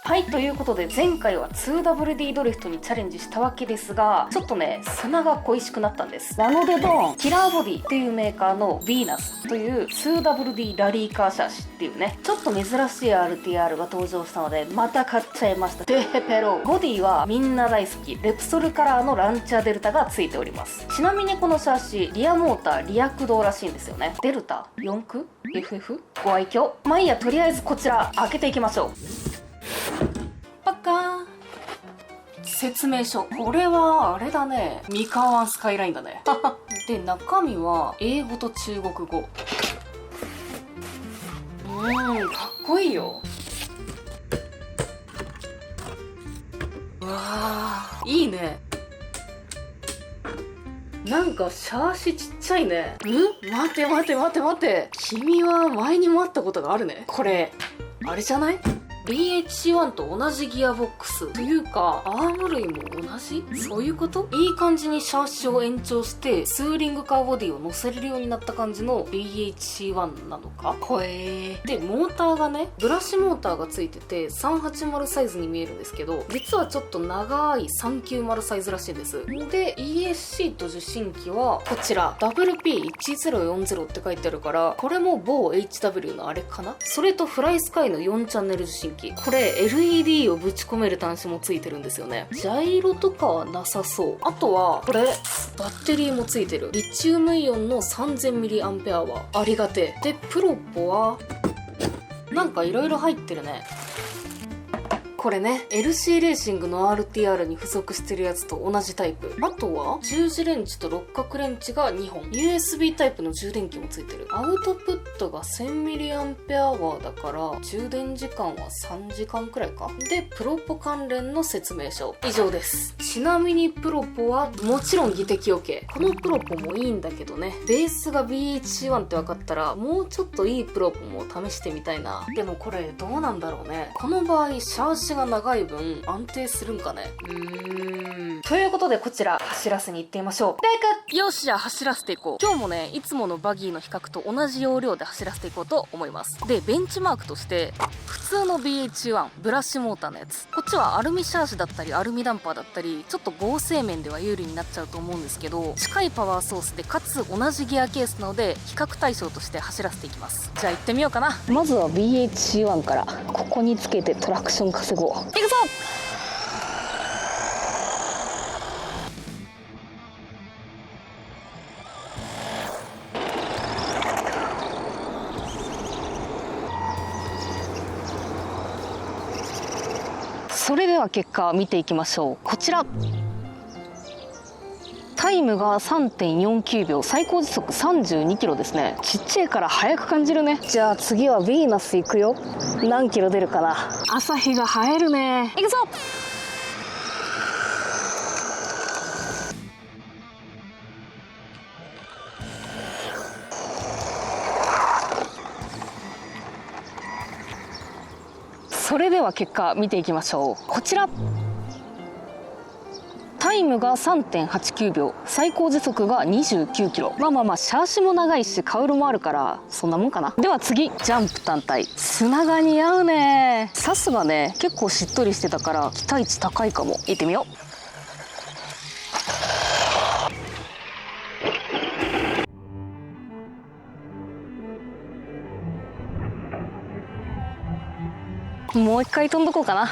はい、ということで前回は 2WD ドリフトにチャレンジしたわけですが、ちょっとね砂が恋しくなったんです。なのでドーン、キラーボディっていうメーカーのヴィーナスという 2WD ラリーカーシャーシっていうね、ちょっと珍しい RTR が登場したのでまた買っちゃいました。でヘペロ、ボディはみんな大好きレプソルカラーのランチャーデルタがついております。ちなみにこのシャーシリアモーターリア駆動らしいんですよね。デルタ4駆 FF ご愛嬌。まあいいや、とりあえずこちら開けていきましょう。パッカーン。説明書、これはあれだね、三河湾スカイラインだねで中身は英語と中国語。かっこいいよ。うわー、いいね。なんかシャーシちっちゃいね。待て待て待て待て、君は前にも会ったことがあるね。これあれじゃない？ BHC1 と同じギアボックスというかアーム類も同じ、そういうこと？いい感じにシャーシを延長してツーリングカーボディを乗せれるようになった感じの BHC1 なのか。ほえー。でモーターがね、ブラシモーターがついてて380サイズに見えるんですけど、実はちょっと長い390サイズらしいんです。で ESC と受信機はこちら WP1040 って書いてあるから、これも某 HW のあれかな。それとフライスカイの4チャンネル受信機、これ LED をぶち込める端子もついてるんですよね。ジャイロとかはなさそう。あとはこれバッテリーもついてる。リチウムイオンの 3000mAh、ありがてえ。でプロポはなんかいろいろ入ってるね。これね LC レーシングの RTR に付属してるやつと同じタイプ。あとは十字レンチと六角レンチが2本、 USB タイプの充電器もついてる。アウトプットが 1000mAh だから充電時間は3時間くらいか。でプロポ関連の説明書以上です。ちなみにプロポはもちろん技適 OK。 このプロポもいいんだけどね、ベースが BHC1 って分かったらもうちょっといいプロポも試してみたいな。でもこれどうなんだろうね。この場合シャーシが長い分安定するんかね。ということでこちら走らせに行ってみましょう。よし、じゃあ走らせていこう。今日もねいつものバギーの比較と同じ要領で走らせていこうと思います。でベンチマークとして普通の BH1 ブラシモーターのやつ、こっちはアルミシャーシだったりアルミダンパーだったり、ちょっと合成面では有利になっちゃうと思うんですけど、近いパワーソースでかつ同じギアケースなので比較対象として走らせていきます。じゃあ行ってみようかな。まずは BHC1 からここにつけてトラクション稼ごう。行くぞ。それでは結果見ていきましょう。こちらタイムが 3.49 秒、最高時速32キロですね。ちっちゃいから速く感じるね。じゃあ次はヴィーナス行くよ。何キロ出るかな。朝日が映えるね。行くぞ。それでは結果見ていきましょう。こちらタイムが 3.89 秒、最高時速が29キロ。まあシャーシも長いしカウルもあるからそんなもんかな。では次、ジャンプ単体。砂が似合うね。サスがね結構しっとりしてたから期待値高いかも。行ってみよう。もう一回飛んどこうかな。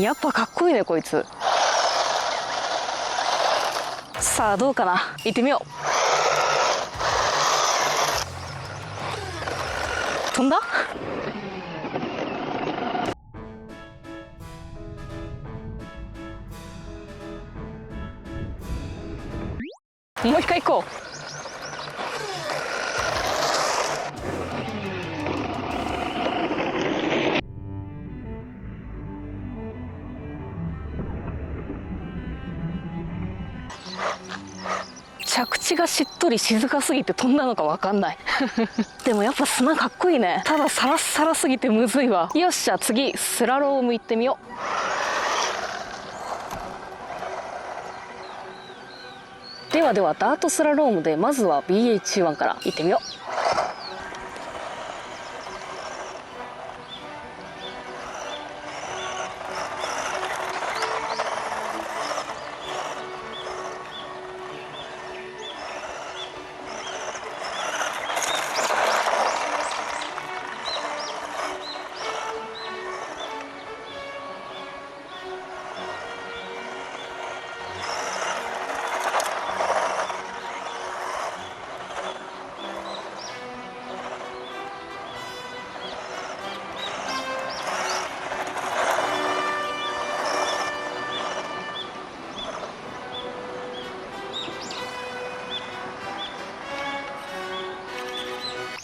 やっぱかっこいいねこいつ。さあどうかな。行ってみよう。飛んだ。もう一回行こう。着地がしっとり静かすぎて飛んだのか分かんないでもやっぱ砂かっこいいね。ただサラッサラすぎてむずいわ。よっしゃ次スラローム行ってみよう。ではダートスラロームでまずは BH1 から行ってみよう。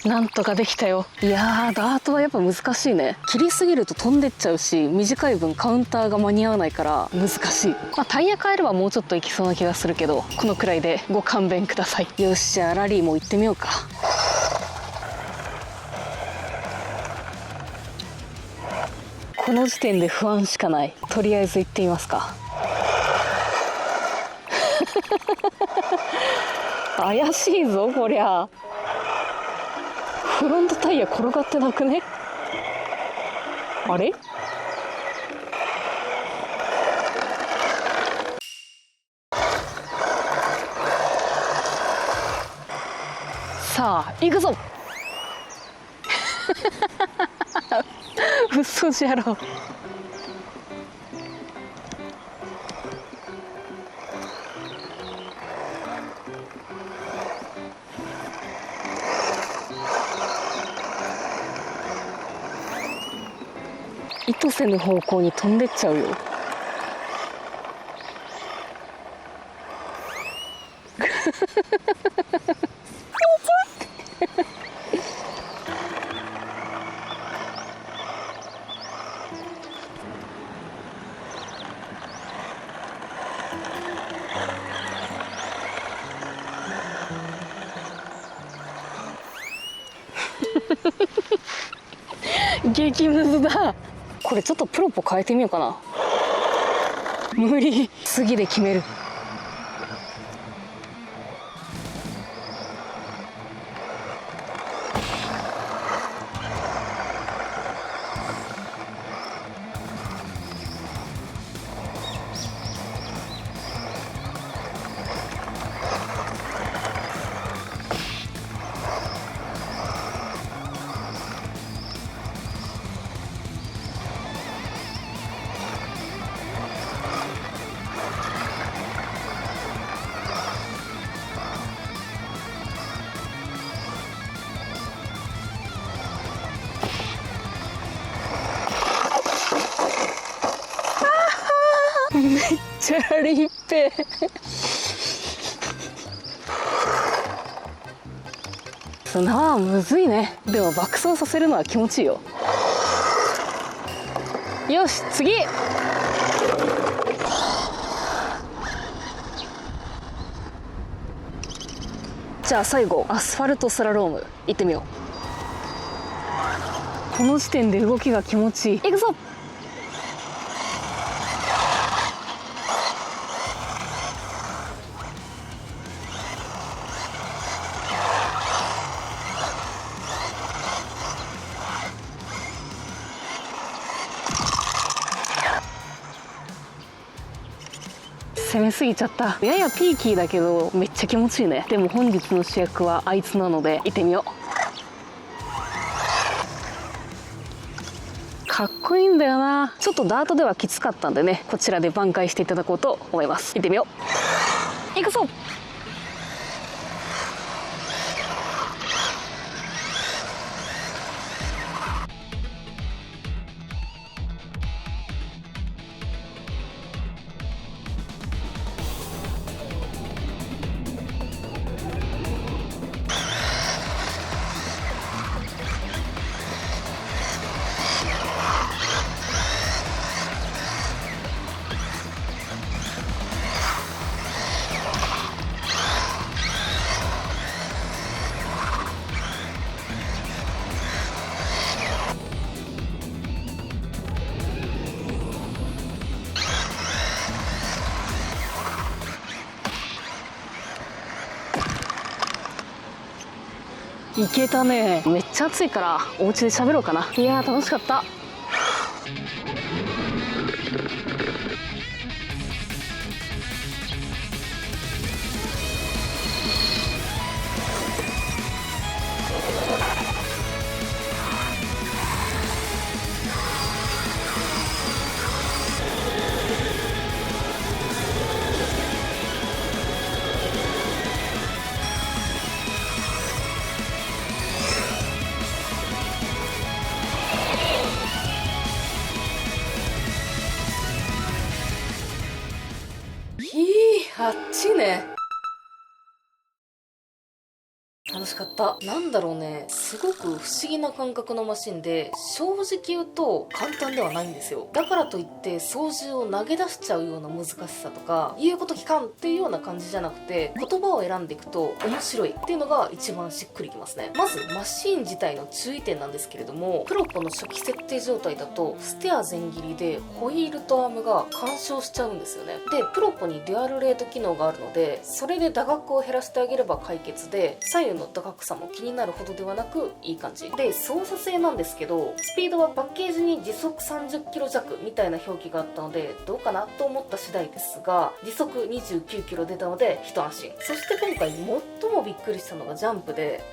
なんとかできたよ。いやー、ダートはやっぱ難しいね。切りすぎると飛んでっちゃうし、短い分カウンターが間に合わないから難しい。タイヤ変えればもうちょっといきそうな気がするけど、このくらいでご勘弁ください。よし、じゃあラリーも行ってみようか。この時点で不安しかない。とりあえず行ってみますか。怪しいぞこりゃ。フロントタイヤ転がってなくね？あれ？さあ行くぞ。嘘じゃろ。意図せぬ方向に飛んでっちゃうよ。激ムズだ。これちょっとプロポ変えてみようかな。無理、次で決める。めっちゃ立派。砂はむずいね。でも爆走させるのは気持ちいいよ。よし、次。じゃあ最後アスファルトスラローム行ってみよう。この時点で動きが気持ちいい。行くぞ。攻めすぎちゃった。ややピーキーだけどめっちゃ気持ちいいね。でも本日の主役はあいつなので行ってみよう。かっこいいんだよな。ちょっとダートではきつかったんでね、こちらで挽回していただこうと思います。行ってみよう。行くぞ。いけたね。めっちゃ暑いからお家で喋ろうかな。いやー楽しかった。あっちね。楽しかった。なんだろうね、すごく不思議な感覚のマシンで、正直言うと簡単ではないんですよ。だからといって操縦を投げ出しちゃうような難しさとか、言うこと聞かんっていうような感じじゃなくて、言葉を選んでいくと面白いっていうのが一番しっくりきますね。まずマシン自体の注意点なんですけれども、プロポの初期設定状態だとステア全切りでホイールとアームが干渉しちゃうんですよね。でプロポにデュアルレート機能があるので、それで打楽を減らしてあげれば解決で、左右の打楽さも気になるほどではなくいい感じで、操作性なんですけど、スピードはパッケージに時速30キロ弱みたいな表記があったのでどうかなと思った次第ですが、時速29キロ出たので一安心。そして今回最もびっくりしたのがジャンプで、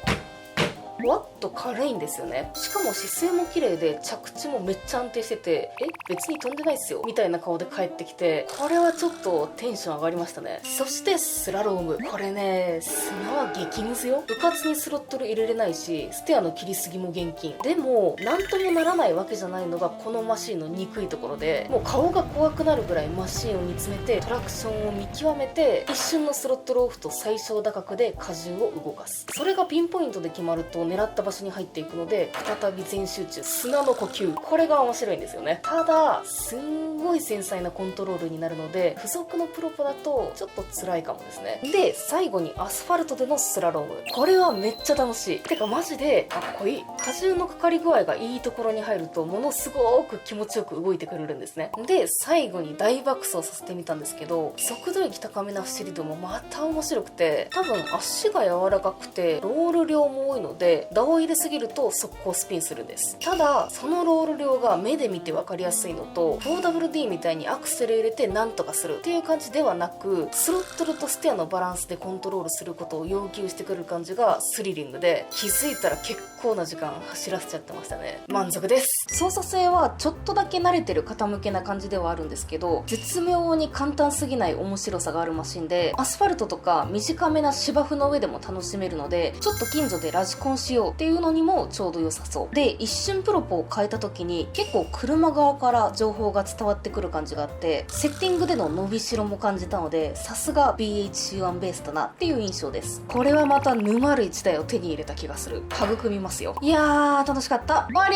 わっと軽いんですよね。しかも姿勢も綺麗で着地もめっちゃ安定してて、別に飛んでないっすよみたいな顔で帰ってきて、これはちょっとテンション上がりましたね。そしてスラローム、これね、砂は激ムズよ。うかつにスロットル入れれないし、ステアの切りすぎも厳禁でもなんともならないわけじゃないのがこのマシンの憎いところで、もう顔が怖くなるぐらいマシンを見つめてトラクションを見極めて、一瞬のスロットルオフと最小打角で荷重を動かす。それがピンポイントで決まると狙った場所に入っていくので、再び全集中、砂の呼吸、これが面白いんですよね。ただすんごい繊細なコントロールになるので、付属のプロポだとちょっと辛いかもですね。で最後にアスファルトでのスラローム、これはめっちゃ楽しい。てかマジでかっこいい。荷重のかかり具合がいいところに入るとものすごく気持ちよく動いてくれるんですね。で最後に大爆走させてみたんですけど、速度域高めな走りでもまた面白くて、多分足が柔らかくてロール量も多いので、打を入れすぎると速攻スピンするんです。ただそのロール量が目で見て分かりやすいのと、 4WD みたいにアクセル入れてなんとかするっていう感じではなく、スロットルとステアのバランスでコントロールすることを要求してくる感じがスリリングで、気づいたら結構な時間走らせちゃってましたね。満足です。操作性はちょっとだけ慣れてる方向けな感じではあるんですけど、絶妙に簡単すぎない面白さがあるマシンで、アスファルトとか短めな芝生の上でも楽しめるので、ちょっと近所でラジコンしようっていうのにもちょうど良さそうで、一瞬プロポを変えた時に結構車側から情報が伝わってくる感じがあって、セッティングでの伸びしろも感じたので、さすが BHC1 ベースだなっていう印象です。これはまた沼る1台を手に入れた気がする。育みますよ。いやー楽しかった。終わり